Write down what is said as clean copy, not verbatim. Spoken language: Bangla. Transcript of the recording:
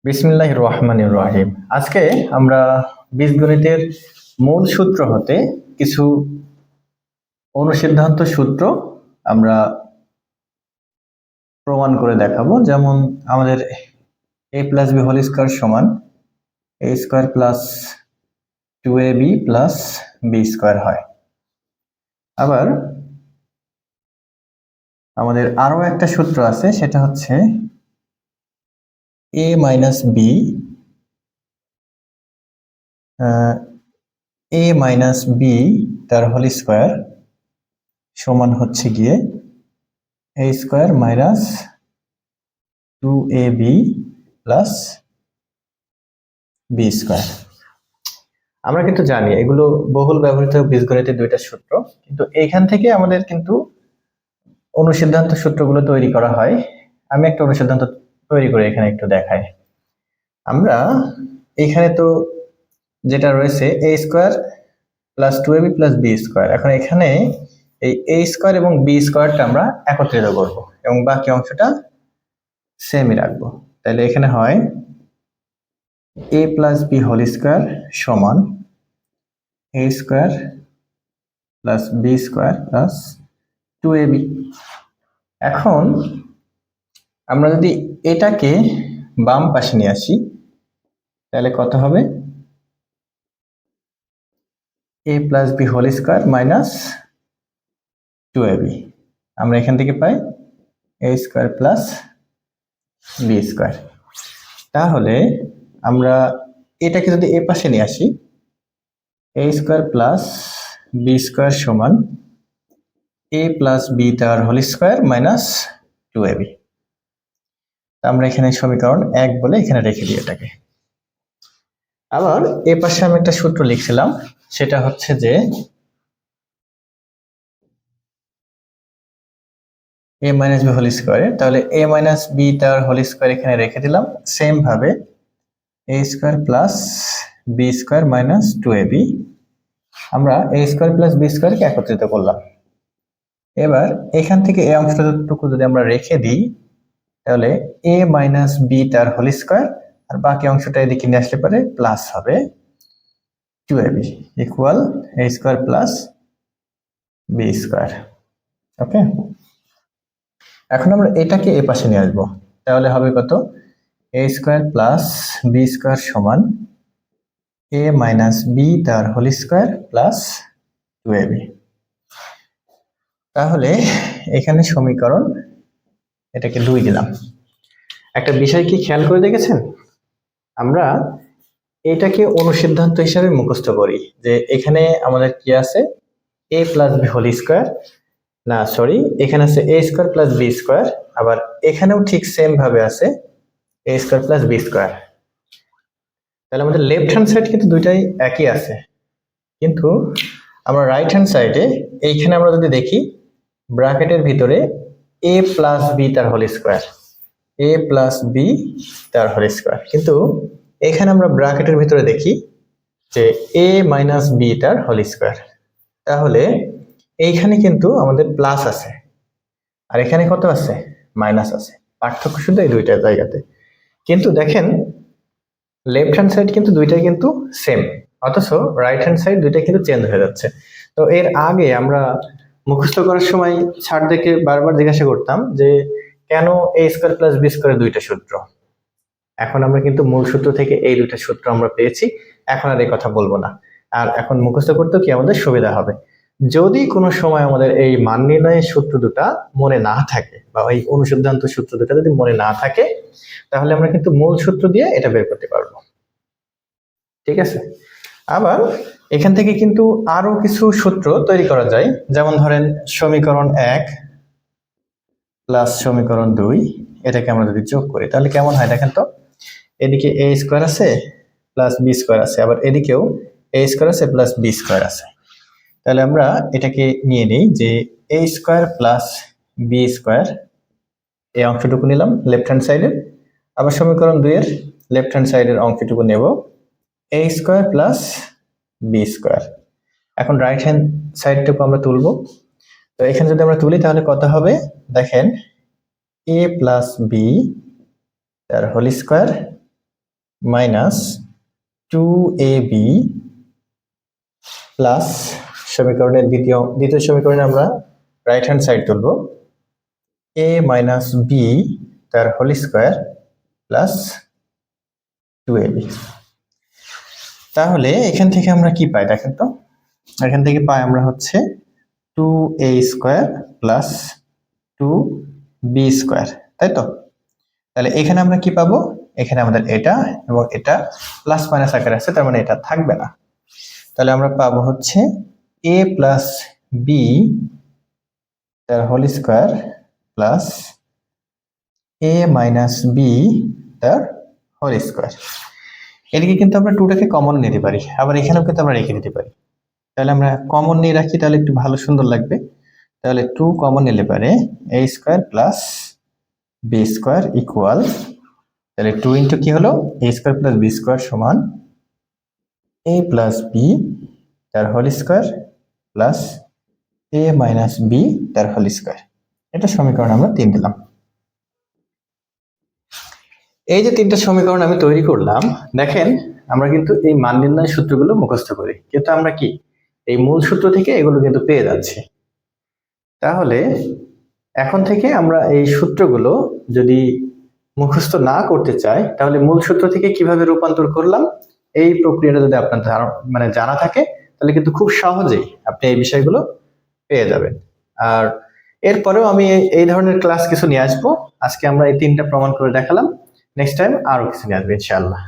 বিসমিল্লাহির রহমানির রহিম। আজকে আমরা বীজগণিতের মূল সূত্র হতে কিছু অনুসিদ্ধান্ত সূত্র আমরা প্রমাণ করে দেখাবো। যেমন আমাদের a plus b whole square সমান a square plus 2ab plus b square হয়। আবার আমাদের আরো একটা সূত্র আছে, সেটা হচ্ছে a minus b a minus b তার হোল স্কয়ার সমান হচ্ছে গিয়ে a square minus 2ab plus b square. আমরা কিন্তু জানি এগুলো বহুল ব্যবহৃত বীজগণিতের দুইটা সূত্র, কিন্তু এইখান থেকে আমাদের কিন্তু অনুসিদ্ধান্ত সূত্রগুলো তৈরি করা হয়। আমি একটা অনুসিদ্ধান্ত তৈরি করে এখানে একটু দেখাই। আমরা এখানে তো যেটা রয়েছে a square plus 2ab plus b square, এখন এখানে এই a স্কয়ার এবং বি স্কয়ারটা আমরা একত্রিত করব এবং বাকি অংশটা সেমই রাখবো। তাহলে এখানে হয় a plus b whole square সমান a square plus b square plus 2ab। এখন আমরা যদি এটাকে বাম পাশে নিয়ে আসি তাহলে কত হবে? a plus b whole square minus 2ab। আমরা এখান থেকে পাই a square plus b square. তাহলে আমরা এটাকে যদি এ পাশে নিয়ে আসি, a square plus b square সমান a প্লাস বি তার হোল স্কয়ার মাইনাস 2ab। আমরা এখানে সমীকরণ 1 বলে এখানে রেখে দিই এটাকে। আবার এ পাশে আমি একটা সূত্র লিখছিলাম, সেটা হচ্ছে যে a minus b whole square. তাহলে a মাইনাস বি তার হোল স্কয়ার এখানে রেখে দিলাম। সেম ভাবে a square plus b square minus 2ab, আমরা a স্কয়ার প্লাস বি স্কয়ারকে একত্রিত করলাম। এবার এখান থেকে এই অংশটুকু যদি আমরা রেখে দিই তাহলে a মাইনাস বি তার হোল স্কয়ার, আর বাকি অংশটা এদিকে নিয়ে আসলে পারে প্লাস হবে 2ab equal a square plus b square. Okay, এখন আমরা এটাকে এ পাশে নিয়ে আসবো। তাহলে হবে কত? a square plus b square সমান a মাইনাস বি তার হোল স্কয়ার প্লাস 2ab। তাহলে এখানে সমীকরণ এটাকে 2 দিলাম। একটা বিষয় কি খেয়াল করে দেখেছেন? আমরা এটাকে অনুসিদ্ধান্ত হিসাবে মুখস্থ করি যে এখানে আমাদের কি আছে, a plus b whole square, না সরি, এখানে আছে a square plus b square, আবার এখানেও ঠিক সেম ভাবে আছে a square plus b square. তাহলে আমাদের লেফট হ্যান্ড সাইড কিন্তু দুইটাই একই আছে, কিন্তু আমরা রাইট হ্যান্ড সাইডে এইখানে আমরা যদি দেখি ব্র্যাকেটের ভিতরে a প্লাস বি তার whole square, a plus b তার হোল স্কয়ার, কিন্তু এখানে আমরা ব্র্যাকেটের ভিতরে দেখি যে a মাইনাস বি তার হোল স্কয়ার। তাহলে এইখানে কিন্তু আমাদের প্লাস আছে আর এখানে কত আছে? মাইনাস আছে। পার্থক্য শুধু এই দুইটা জায়গাতে। কিন্তু দেখেন লেফট হ্যান্ড সাইড কিন্তু দুইটাই কিন্তু সেম, অথচ রাইট হ্যান্ড সাইড দুইটা কিন্তু চেঞ্জ হয়ে যাচ্ছে। তো এর আগে আমরা মুখস্থ করার সময় স্যারদেরকে বারবার জিজ্ঞাসা করতাম যে কেন a স্কয়ার প্লাস বি স্কয়ারের দুইটা সূত্র। এখন আমরা কিন্তু মূল সূত্র থেকে এই দুইটা সূত্র আমরা পেয়েছি, এখন আর এই কথা বলবো না। আর এখন মুখস্থ করতে কি আমাদের সুবিধা হবে। যদি কোনো সময় আমাদের এই মান নির্ণয়ের সূত্র দুটা মনে না থাকে বা এই অনুসিদ্ধান্ত সূত্র দুটা যদি মনে না থাকে, তাহলে আমরা কিন্তু মূল সূত্র দিয়ে এটা বের করতে পারবো। ঠিক আছে? আবার এখান থেকে কিন্তু আরো কিছু সূত্র তৈরি করা যায়। যেমন ধরেন সমীকরণ 1 প্লাস সমীকরণ 2, এটাকে আমরা যদি যোগ করি তাহলে কেমন হয় দেখেন তো। এদিকে a স্কয়ার আছে প্লাস বি স্কয়ার আছে, আবার এদিকেও a স্কয়ার আছে প্লাস বি স্কয়ার আছে। তাহলে আমরা এটাকে নিয়ে নিই যে a square plus b square, এই অংশটুকু নিলাম লেফট হ্যান্ড সাইডে। আবার সমীকরণ 2 এর লেফট হ্যান্ড সাইডের অংশটুকু নেব a square plus b square. এখন রাইট হ্যান্ড সাইডটুকু আমরা তুলব। তো এখানে যদি আমরা তুলি তাহলে কত হবে দেখেন, a প্লাস বি তার whole square minus 2ab plus সমীকরণের দ্বিতীয় সমীকরণে আমরা রাইট হ্যান্ড সাইড তুলব a মাইনাস b তার হোল স্কয়ার প্লাস 2ab। তাহলে এখান থেকে আমরা কি পাই দেখেন তো, এখান থেকে পাই আমরা হচ্ছে 2a square plus 2b square, তাই তো? তাহলে এখানে আমরা কি পাবো, এখানে আমাদের এটা এবং এটা প্লাস মাইনাস আকারে আছে, তার মানে এটা থাকবে না। তাহলে আমরা পাবো হচ্ছে a প্লাস b তার whole square plus a minus b তার হোল স্কয়ার। এদিকে কিন্তু আমরা 2টাকে কমন নিতে পারি, আবার এখানেও কিন্তু আমরা রেখে দিতে পারি। তাহলে আমরা কমন নিয়ে রাখি, তাহলে একটু ভালো সুন্দর লাগবে। তাহলে 2 কমন নিলে পারে a square plus b square equal, তাহলে 2 ইন্টু কি হলো a square plus b square সমান a প্লাস b তার whole square plus a minus b তার হোল স্কয়ার। এটা সমীকরণ আমরা 3 দিলাম। এই যে 3টা সমীকরণ আমি তৈরি করলাম, দেখেন আমরা কিন্তু এই মান নির্ণয় সূত্রগুলো মুখস্থ করি, কিন্তু আমরা কি এই মূল সূত্র থেকে এগুলো কিন্তু পেয়ে যাচ্ছি। তাহলে এখন থেকে আমরা এই সূত্রগুলো যদি মুখস্থ না করতে চাই, তাহলে মূল সূত্র থেকে কিভাবে রূপান্তর করলাম এই প্রক্রিয়াটা যদি আপনার জানা থাকে, তাহলে কিন্তু খুব সহজেই আপনি এই বিষয়গুলো পেয়ে যাবেন। আর এরপরেও আমি এই ধরনের ক্লাস কিছু নিয়ে আসবো। আজকে আমরা এই 3টা প্রমাণ করে দেখালাম, নেক্সট টাইম আরো কিছু নিয়ে আসবো ইনশাআল্লাহ।